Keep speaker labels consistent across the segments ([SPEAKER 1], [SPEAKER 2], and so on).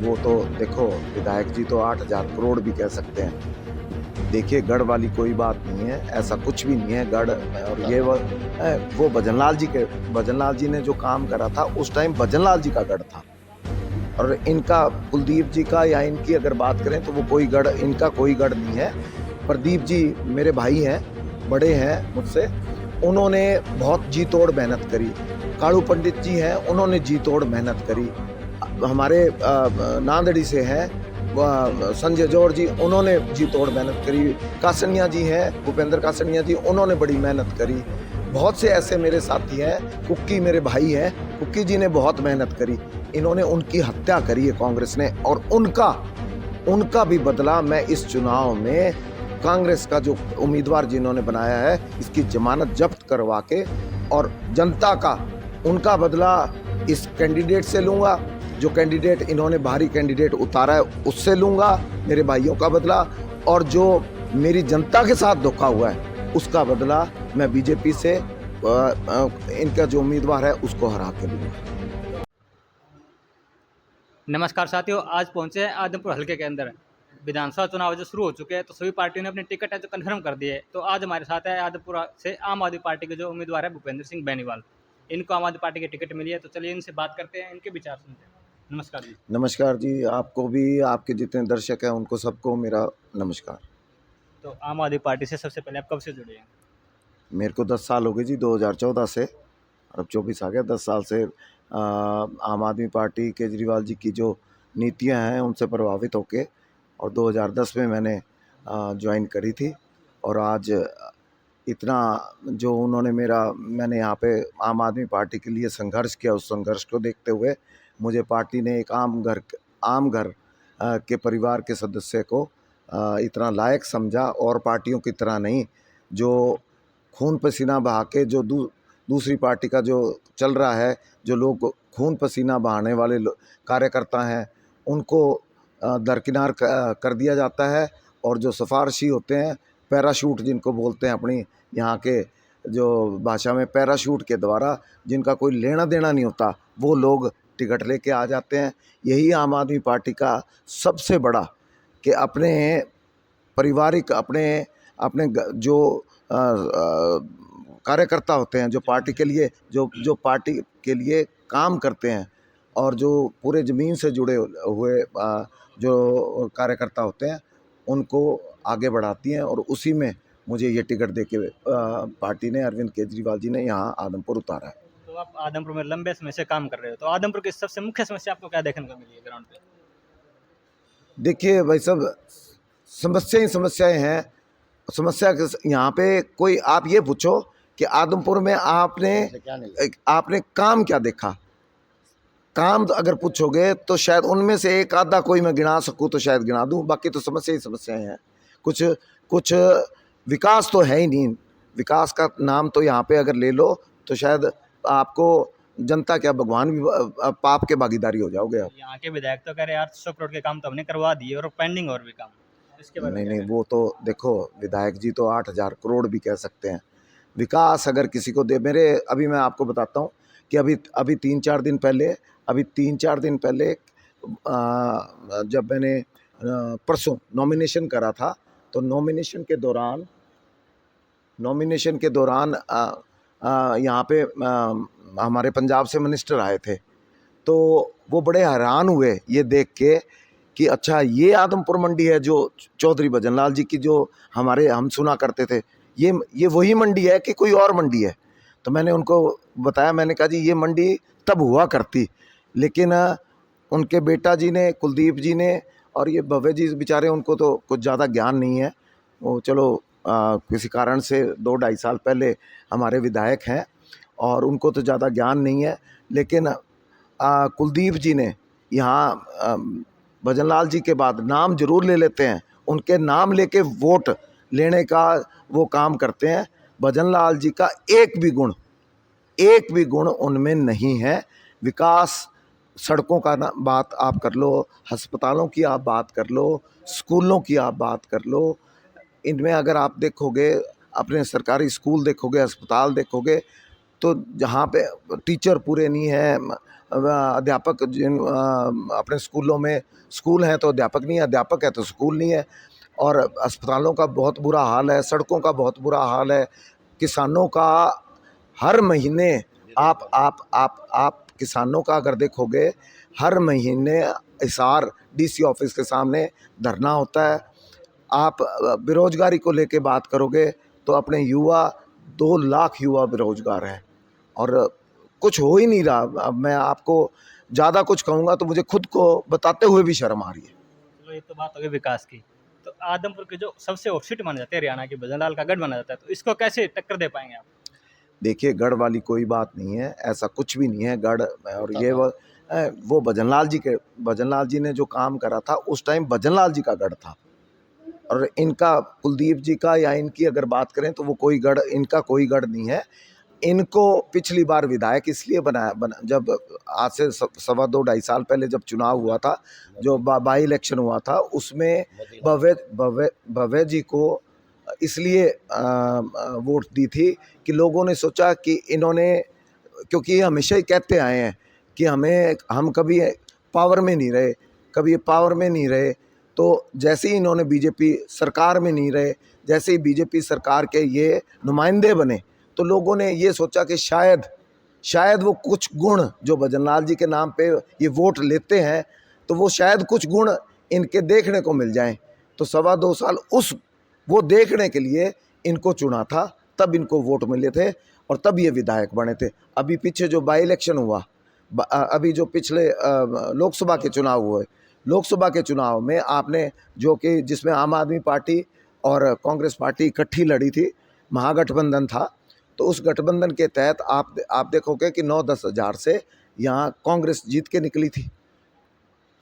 [SPEAKER 1] वो तो देखो, विधायक जी तो 8,000 करोड़ भी कह सकते हैं। देखिए, गढ़ वाली कोई बात नहीं है, ऐसा कुछ भी नहीं है। गढ़ और ये वो भजनलाल जी ने जो काम करा था उस टाइम भजनलाल जी का गढ़ था। और इनका, कुलदीप जी का या इनकी अगर बात करें तो वो कोई गढ़, इनका कोई गढ़ नहीं है। प्रदीप जी मेरे भाई हैं, बड़े हैं मुझसे, उन्होंने बहुत जी तोड़ मेहनत करी। काड़ू पंडित जी हैं, उन्होंने जी तोड़ मेहनत करी। हमारे नांदड़ी से हैं संजय जौहर जी, उन्होंने जी तोड़ मेहनत करी। कासनिया जी हैं, भूपेंद्र कासनिया जी, उन्होंने बड़ी मेहनत करी। बहुत से ऐसे मेरे साथी हैं, कुक्की मेरे भाई हैं, कुक्की जी ने बहुत मेहनत करी। इन्होंने, उनकी हत्या करी है कांग्रेस ने, और उनका भी बदला मैं इस चुनाव में कांग्रेस का जो उम्मीदवार जिन्होंने बनाया है, इसकी जमानत जब्त करवा के, और जनता का उनका बदला इस कैंडिडेट से लूंगा। जो कैंडिडेट इन्होंने बाहरी कैंडिडेट उतारा है उससे लूंगा मेरे भाइयों का बदला, और जो मेरी जनता के साथ धोखा हुआ है उसका बदला मैं बीजेपी से इनका जो उम्मीदवार है उसको हरा के लूंगा।
[SPEAKER 2] नमस्कार साथियों, आज पहुंचे हैं आदमपुर हलके के अंदर। विधानसभा चुनाव जो शुरू हो चुके हैं तो सभी पार्टियों ने अपनी टिकट है जो कन्फर्म कर दी है। तो आज हमारे साथ है आदमपुर से आम आदमी पार्टी के जो उम्मीदवार है भूपेंद्र सिंह बेनीवाल। इनको आम आदमी पार्टी की टिकट मिली है, तो चलिए इनसे बात करते हैं, इनके विचार सुनते हैं। नमस्कार जी।
[SPEAKER 1] नमस्कार जी, आपको भी, आपके जितने दर्शक हैं उनको सबको मेरा नमस्कार।
[SPEAKER 2] तो आम आदमी पार्टी से सबसे पहले आप कब से जुड़े हैं?
[SPEAKER 1] मेरे को 10 साल हो गए जी, 2014 से, और अब 24 आ गया। 10 साल से आम आदमी पार्टी, केजरीवाल जी की जो नीतियां हैं उनसे प्रभावित होके, और 2010 में मैंने ज्वाइन करी थी। और आज इतना जो उन्होंने मैंने यहाँ पे आम आदमी पार्टी के लिए संघर्ष किया, उस संघर्ष को देखते हुए मुझे पार्टी ने एक आम घर के परिवार के सदस्य को इतना लायक समझा, और पार्टियों की तरह नहीं जो खून पसीना बहा के, जो दूसरी पार्टी का जो चल रहा है, जो लोग खून पसीना बहाने वाले कार्यकर्ता हैं उनको दरकिनार कर दिया जाता है, और जो सिफारशी होते हैं, पैराशूट जिनको बोलते हैं अपनी यहाँ के जो भाषा में, पैराशूट के द्वारा जिनका कोई लेना देना नहीं होता, वो लोग टिकट लेके आ जाते हैं। यही आम आदमी पार्टी का सबसे बड़ा, कि अपने पारिवारिक, अपने जो कार्यकर्ता होते हैं, जो पार्टी के लिए जो पार्टी के लिए काम करते हैं, और जो पूरे ज़मीन से जुड़े हुए जो कार्यकर्ता होते हैं, उनको आगे बढ़ाती हैं। और उसी में मुझे ये टिकट देके पार्टी ने, अरविंद केजरीवाल जी ने यहाँ आदमपुर उतारा है।
[SPEAKER 2] तो आप आदमपुर में लंबे समय से काम कर रहे हो, तो आदमपुर की सबसे मुख्य समस्या आपको क्या देखने को मिली है ग्राउंड पे?
[SPEAKER 1] देखिए भाई, सब समस्याएं हैं। समस्या यहाँ पे कोई, आप ये पूछो कि आदमपुर में आपने काम क्या देखा। काम तो अगर पूछोगे तो शायद उनमें से एक आधा कोई मैं गिना सकूँ तो शायद गिना दूँ, बाकी तो समस्या ही समस्याएं हैं। कुछ विकास तो है ही नहीं। विकास का नाम तो यहाँ पे अगर ले लो तो शायद आपको जनता क्या, भगवान भी पाप के भागीदारी हो जाओगे आप।
[SPEAKER 2] यहाँ के विधायक तो कह रहे यार 100 करोड़ के काम तो हमने करवा दिए और पेंडिंग और भी काम, इसके बारे में
[SPEAKER 1] नहीं, वो तो देखो, विधायक जी तो 8,000 करोड़ भी कह सकते हैं। विकास अगर किसी को दे, अभी मैं आपको बताता हूँ कि अभी 3-4 दिन पहले जब मैंने परसों नॉमिनेशन करा था, तो नॉमिनेशन के दौरान यहाँ पे हमारे पंजाब से मिनिस्टर आए थे, तो वो बड़े हैरान हुए ये देख के कि अच्छा, ये आदमपुर मंडी है जो चौधरी भजनलाल जी की, जो हम सुना करते थे, ये वही मंडी है कि कोई और मंडी है। तो मैंने उनको बताया, मैंने कहा जी ये मंडी तब हुआ करती, लेकिन उनके बेटा जी ने, कुलदीप जी ने, और ये भव्य जी बेचारे, उनको तो कुछ ज़्यादा ज्ञान नहीं है। वो चलो किसी कारण से 2-2.5 साल पहले हमारे विधायक हैं, और उनको तो ज़्यादा ज्ञान नहीं है। लेकिन कुलदीप जी ने यहाँ भजनलाल जी के बाद नाम जरूर ले लेते हैं, उनके नाम लेके वोट लेने का वो काम करते हैं। भजनलाल जी का एक भी गुण उनमें नहीं है। विकास, सड़कों का बात आप कर लो, अस्पतालों की आप बात कर लो, स्कूलों की आप बात कर लो, इनमें अगर आप देखोगे, अपने सरकारी स्कूल देखोगे, अस्पताल देखोगे, तो जहाँ पे टीचर पूरे नहीं है, अध्यापक जिन अपने स्कूलों में स्कूल हैं तो अध्यापक नहीं है, अध्यापक है तो स्कूल नहीं है, और अस्पतालों का बहुत बुरा हाल है, सड़कों का बहुत बुरा हाल है, किसानों का हर महीने आप किसानों का अगर देखोगे हर महीने हिसार डीसी ऑफिस के सामने धरना होता है। आप बेरोजगारी को लेके बात करोगे तो अपने युवा 2 लाख युवा बेरोजगार हैं और कुछ हो ही नहीं रहा। अब मैं आपको ज़्यादा कुछ कहूँगा तो मुझे खुद को बताते हुए भी शर्म आ रही है।
[SPEAKER 2] चलो ये तो बात हो गई विकास की। तो आदमपुर के जो सबसे हॉट सीट माना जाता है हरियाणा की, भजनलाल का गढ़ माना जाता है, तो इसको कैसे टक्कर दे पाएंगे आप?
[SPEAKER 1] देखिए गढ़ वाली कोई बात नहीं है, ऐसा कुछ भी नहीं है गढ़। और ये वो भजनलाल जी ने जो काम करा था उस टाइम भजनलाल जी का गढ़ था। और इनका कुलदीप जी का या इनकी अगर बात करें तो वो कोई गढ़, इनका कोई गढ़ नहीं है। इनको पिछली बार विधायक इसलिए बना जब आज से 2.5 साल पहले जब चुनाव हुआ था, जो बाई इलेक्शन हुआ था, उसमें भव्य जी को इसलिए वोट दी थी कि लोगों ने सोचा कि इन्होंने, क्योंकि ये हमेशा ही कहते आए हैं कि हम कभी पावर में नहीं रहे, कभी पावर में नहीं रहे, तो जैसे ही इन्होंने बीजेपी सरकार में नहीं रहे, जैसे ही बीजेपी सरकार के ये नुमाइंदे बने, तो लोगों ने ये सोचा कि शायद वो कुछ गुण जो भजनलाल जी के नाम पे ये वोट लेते हैं, तो वो शायद कुछ गुण इनके देखने को मिल जाएं। तो 2.25 साल वो देखने के लिए इनको चुना था, तब इनको वोट मिले थे और तब ये विधायक बने थे। अभी पीछे जो बाई इलेक्शन हुआ, अभी जो पिछले लोकसभा के चुनाव हुए, लोकसभा के चुनाव में आपने जो कि जिसमें आम आदमी पार्टी और कांग्रेस पार्टी इकट्ठी लड़ी थी, महागठबंधन था, तो उस गठबंधन के तहत आप देखोगे कि 9-10 हज़ार से यहाँ कांग्रेस जीत के निकली थी।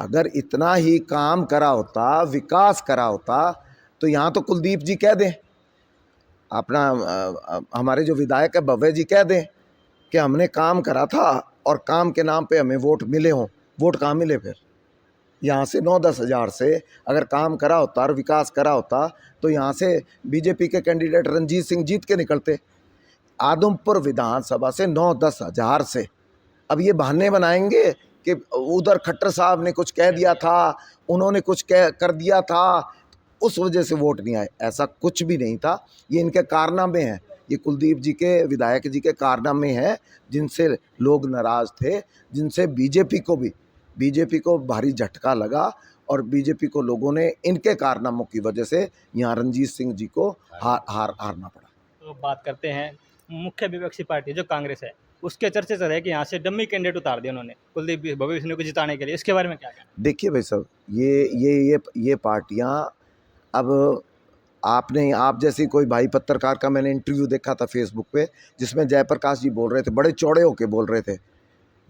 [SPEAKER 1] अगर इतना ही काम करा होता, विकास करा होता, तो यहाँ तो कुलदीप जी कह दें, अपना हमारे जो विधायक है भव्य जी कह दें कि हमने काम करा था और काम के नाम पे हमें वोट मिले हों। वोट कहाँ मिले फिर? यहाँ से 9-10 हज़ार से अगर काम करा होता और विकास करा होता तो यहाँ से बीजेपी के कैंडिडेट रणजीत सिंह जीत के निकलते। आदमपुर विधानसभा से 9-10 हज़ार से। अब ये बहाने बनाएंगे कि उधर खट्टर साहब ने कुछ कह दिया था, उन्होंने कुछ कर दिया था, उस वजह से वोट नहीं आए। ऐसा कुछ भी नहीं था, ये इनके कारनामे हैं, ये कुलदीप जी के विधायक जी के कारनामे हैं जिनसे लोग नाराज़ थे, जिनसे बीजेपी को भारी झटका लगा और बीजेपी को लोगों ने इनके कारनामों की वजह से यहाँ रणजीत सिंह जी को हारना पड़ा।
[SPEAKER 2] तो बात करते हैं मुख्य विपक्षी पार्टी जो कांग्रेस है, उसके चर्चे चल रहे हैं कि यहाँ से डम्मी कैंडिडेट उतार दिया उन्होंने कुलदीप भव्य सिंह को जिताने के लिए। इसके बारे में क्या कहना?
[SPEAKER 1] देखिए भाई साहब, ये पार्टियाँ, अब आप जैसी कोई भाई पत्रकार का मैंने इंटरव्यू देखा था फेसबुक पे, जिसमें जयप्रकाश जी बोल रहे थे, बड़े चौड़े होके बोल रहे थे।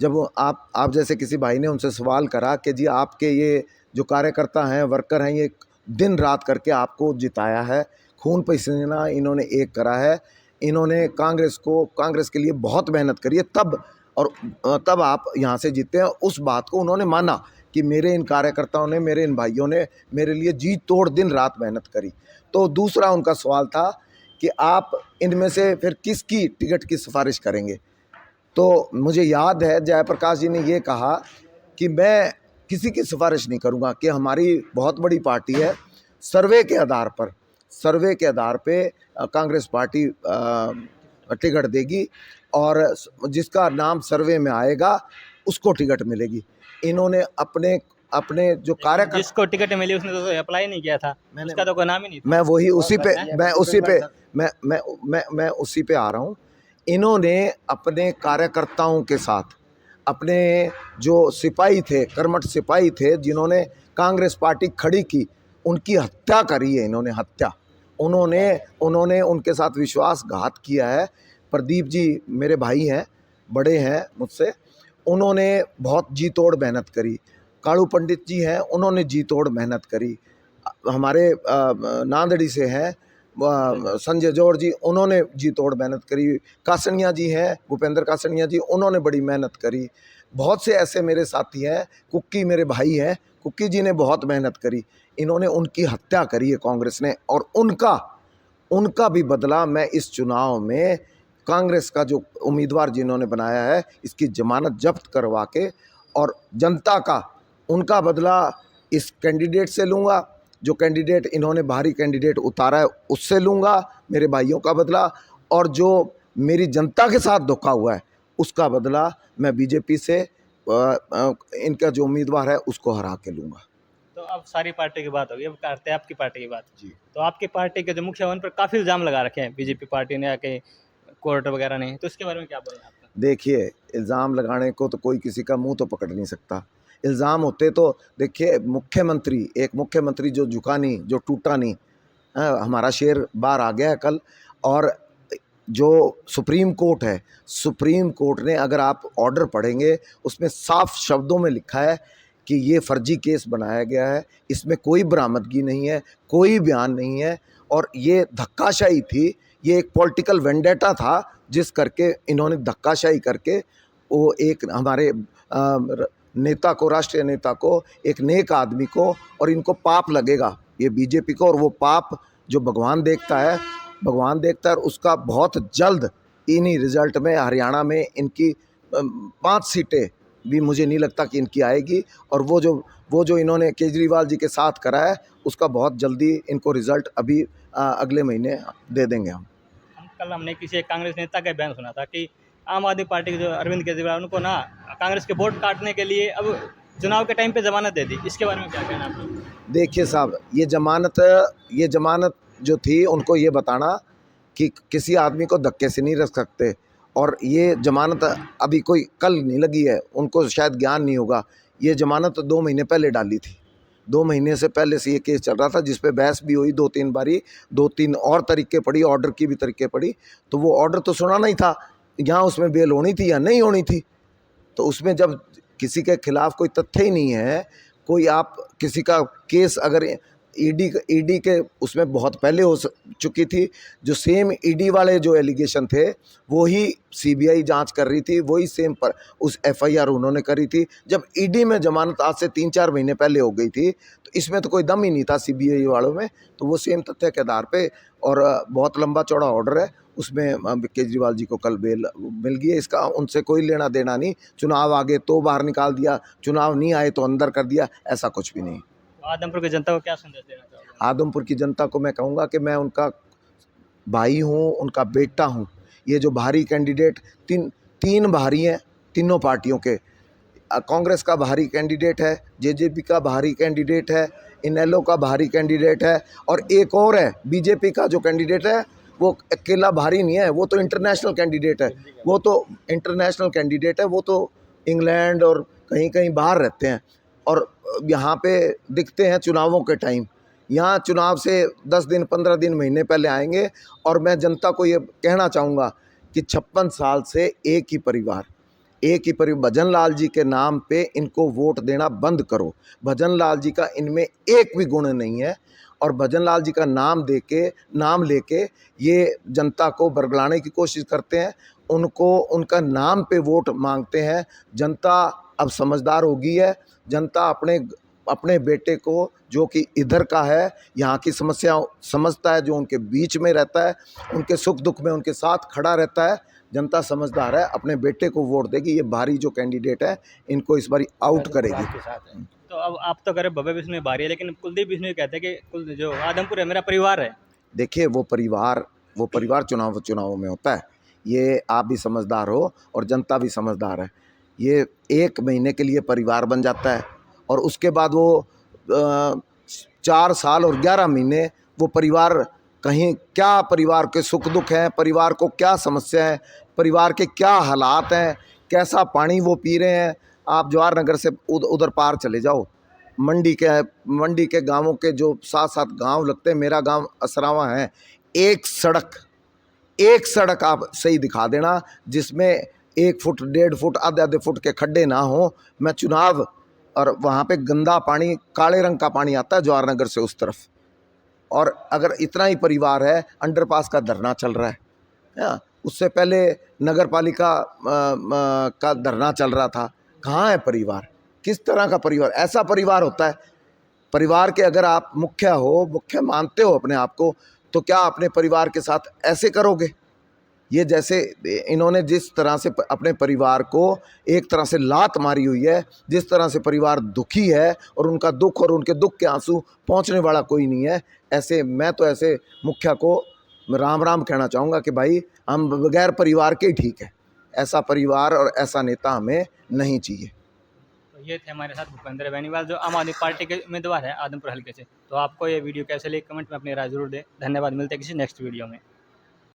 [SPEAKER 1] जब आप जैसे किसी भाई ने उनसे सवाल करा कि जी आपके ये जो कार्यकर्ता हैं, वर्कर हैं, ये दिन रात करके आपको जिताया है, खून पसीना इन्होंने एक करा है, इन्होंने कांग्रेस के लिए बहुत मेहनत करी है, तब आप यहाँ से जीते हैं। उस बात को उन्होंने माना कि मेरे इन कार्यकर्ताओं ने, मेरे इन भाइयों ने मेरे लिए जी तोड़ दिन रात मेहनत करी। तो दूसरा उनका सवाल था कि आप इनमें से फिर किसकी टिकट की सिफारिश करेंगे। तो मुझे याद है जयप्रकाश जी ने ये कहा कि मैं किसी की सिफारिश नहीं करूँगा, कि हमारी बहुत बड़ी पार्टी है, सर्वे के आधार पे कांग्रेस पार्टी टिकट देगी और जिसका नाम सर्वे में आएगा उसको टिकट मिलेगी। इन्होंने अपने जो कार्यकर्ता,
[SPEAKER 2] जिसको टिकट मिली उसने तो अप्लाई नहीं किया था, उसका तो कोई नाम ही नहीं था।
[SPEAKER 1] मैं उसी पे आ रहा हूँ। इन्होंने अपने कार्यकर्ताओं के साथ, अपने जो सिपाही थे, कर्मठ सिपाही थे, जिन्होंने कांग्रेस पार्टी खड़ी की, उनकी हत्या करी है इन्होंने, हत्या। उन्होंने उनके साथ विश्वासघात किया है। प्रदीप जी मेरे भाई हैं, बड़े हैं मुझसे, उन्होंने बहुत जी तोड़ मेहनत करी। कालू पंडित जी हैं, उन्होंने जी तोड़ मेहनत करी। हमारे नांदड़ी से हैं संजय जौहर जी, उन्होंने जी तोड़ मेहनत करी। कासनिया जी हैं, भूपेंद्र कासनिया जी, उन्होंने बड़ी मेहनत करी। बहुत से ऐसे मेरे साथी हैं, कुक्की मेरे भाई हैं, कुक्की जी ने बहुत मेहनत करी। इन्होंने उनकी हत्या करी है कांग्रेस ने, और उनका भी बदला मैं इस चुनाव में कांग्रेस का जो उम्मीदवार जिन्होंने बनाया है, इसकी जमानत जब्त करवा के और जनता का उनका बदला इस कैंडिडेट से लूँगा, जो कैंडिडेट इन्होंने बाहरी कैंडिडेट उतारा है उससे लूँगा मेरे भाइयों का बदला, और जो मेरी जनता के साथ धोखा हुआ है उसका बदला मैं बीजेपी से इनका जो उम्मीदवार है उसको हरा के लूँगा।
[SPEAKER 2] तो अब सारी पार्टी की बात होगी, अब करते हैं आपकी पार्टी की बात।
[SPEAKER 1] जी।
[SPEAKER 2] तो आपकी पार्टी के जो मुखिया हैं उन पर काफ़ी इल्ज़ाम लगा रखे हैं बीजेपी पार्टी ने आके, कोर्ट वगैरह ने, तो इसके बारे में क्या बोलना है आपका?
[SPEAKER 1] देखिए, इल्ज़ाम लगाने को तो कोई किसी का मुंह तो पकड़ नहीं सकता। इल्ज़ाम होते तो देखिए, एक मुख्यमंत्री जो झुका नहीं, जो टूटा नहीं, हमारा शेर बाहर आ गया है कल। और जो सुप्रीम कोर्ट है, सुप्रीम कोर्ट ने, अगर आप ऑर्डर पढ़ेंगे, उसमें साफ शब्दों में लिखा है कि ये फर्जी केस बनाया गया है, इसमें कोई बरामदगी नहीं है, कोई बयान नहीं है, और ये धक्काशाही थी, ये एक पॉलिटिकल वेंडेटा था जिस करके इन्होंने धक्काशाही करके वो एक हमारे नेता को, राष्ट्रीय नेता को, एक नेक आदमी को, और इनको पाप लगेगा ये बीजेपी को, और वो पाप जो भगवान देखता है और उसका बहुत जल्द इन्हीं रिजल्ट में हरियाणा में इनकी 5 सीटें भी मुझे नहीं लगता कि इनकी आएगी, और वो जो इन्होंने केजरीवाल जी के साथ करा है उसका बहुत जल्दी इनको रिजल्ट अभी अगले महीने दे देंगे हम।
[SPEAKER 2] कल हमने किसी एक कांग्रेस नेता का बयान सुना था कि आम आदमी पार्टी के जो अरविंद केजरीवाल, उनको ना कांग्रेस के वोट काटने के लिए अब चुनाव के टाइम पे जमानत दे दी, इसके बारे में क्या कहना है आपको?
[SPEAKER 1] देखिए साहब, ये जमानत जो थी, उनको ये बताना कि किसी आदमी को धक्के से नहीं रख सकते, और ये जमानत अभी कोई कल नहीं लगी है, उनको शायद ज्ञान नहीं होगा। ये जमानत 2 महीने पहले डाली थी, 2 महीने से पहले से ये केस चल रहा था, जिस पे बहस भी हुई 2-3 बारी, 2-3 और तरीके पड़ी, ऑर्डर की भी तरीके पड़ी। तो वो ऑर्डर तो सुना नहीं था, यहाँ उसमें बेल होनी थी या नहीं होनी थी। तो उसमें जब किसी के खिलाफ कोई तथ्य ही नहीं है, कोई आप किसी का केस अगर ईडी के उसमें बहुत पहले हो चुकी थी, जो सेम ईडी वाले जो एलिगेशन थे वो ही सीबीआई जांच कर रही थी, वही सेम पर उस एफआईआर उन्होंने करी थी। जब ईडी में जमानत आज से 3-4 महीने पहले हो गई थी, तो इसमें तो कोई दम ही नहीं था सीबीआई वालों में। तो वो सेम तथ्य के आधार पे, और बहुत लंबा चौड़ा ऑर्डर है, उसमें केजरीवाल जी को कल बेल मिल गई है। इसका उनसे कोई लेना देना नहीं, चुनाव आ गए तो बाहर निकाल दिया, चुनाव नहीं आए तो अंदर कर दिया, ऐसा कुछ भी नहीं।
[SPEAKER 2] आदमपुर की जनता को क्या संदेश देना चाहोगे?
[SPEAKER 1] आदमपुर की जनता को मैं कहूँगा कि मैं उनका भाई हूँ, उनका बेटा हूँ। ये जो बाहरी कैंडिडेट, तीन बाहरी हैं तीनों पार्टियों के, कांग्रेस का बाहरी कैंडिडेट है, जेजेपी का बाहरी कैंडिडेट है, इनेलो का बाहरी कैंडिडेट है, और एक और है बीजेपी का जो कैंडिडेट है, वो अकेला बाहरी नहीं है, वो तो इंटरनेशनल कैंडिडेट है। वो तो इंग्लैंड और कहीं कहीं बाहर रहते हैं, और यहाँ पे दिखते हैं चुनावों के टाइम। यहाँ चुनाव से 10 दिन 15 दिन महीने पहले आएंगे, और मैं जनता को ये कहना चाहूँगा कि 56 साल से एक ही परिवार भजन लाल जी के नाम पे इनको वोट देना बंद करो। भजन लाल जी का इनमें एक भी गुण नहीं है, और भजन लाल जी का नाम लेके ये जनता को बरगलाने की कोशिश करते हैं, उनका नाम पे वोट मांगते हैं। जनता अब समझदार हो गई है, जनता अपने बेटे को, जो कि इधर का है, यहाँ की समस्या समझता है, जो उनके बीच में रहता है, उनके सुख दुख में उनके साथ खड़ा रहता है, जनता समझदार है, अपने बेटे को वोट देगी। ये बाहरी जो कैंडिडेट है, इनको इस बारी आउट करेगी।
[SPEAKER 2] तो अब आप तो कह रहे भव्य बिश्नोई बाहरी है, लेकिन कुलदीप बिश्नोई कहते हैं कि जो आदमपुर है मेरा परिवार है।
[SPEAKER 1] देखिए, वो परिवार चुनाव में होता है, ये आप भी समझदार हो और जनता भी समझदार है। ये 1 महीने के लिए परिवार बन जाता है, और उसके बाद वो 4 साल और 11 महीने वो परिवार कहीं, क्या परिवार के सुख दुख हैं, परिवार को क्या समस्या है, परिवार के क्या हालात हैं, कैसा पानी वो पी रहे हैं। आप जवाहर नगर से उधर पार चले जाओ, मंडी के गांवों के जो 7-7 गांव लगते हैं, मेरा गांव असरावा है, एक सड़क आप सही दिखा देना जिसमें 1 फुट 1.5 फुट आधे फुट के खड्डे ना हो। मैं चुनाव, और वहाँ पे गंदा पानी, काले रंग का पानी आता है जवाहर नगर से उस तरफ। और अगर इतना ही परिवार है, अंडरपास का धरना चल रहा है, उससे पहले नगर पालिका का धरना चल रहा था। कहाँ है परिवार? किस तरह का परिवार? ऐसा परिवार होता है। परिवार के अगर आप मुख्य मानते हो अपने आप को, तो क्या अपने परिवार के साथ ऐसे करोगे? ये जैसे इन्होंने जिस तरह से अपने परिवार को एक तरह से लात मारी हुई है, जिस तरह से परिवार दुखी है और उनका दुख और उनके दुख के आंसू पहुंचने वाला कोई नहीं है, ऐसे मैं तो ऐसे मुखिया को राम राम कहना चाहूँगा कि भाई हम बगैर परिवार के ही ठीक है। ऐसा परिवार और ऐसा नेता हमें नहीं चाहिए।
[SPEAKER 2] तो ये थे हमारे साथ भूपेंद्र बेनीवाल, जो आम आदमी पार्टी के उम्मीदवार है आदमपुर हल्के से। तो आपको ये वीडियो कैसे लगी कमेंट में अपनी राय जरूर दें। धन्यवाद, मिलते हैं किसी नेक्स्ट वीडियो में।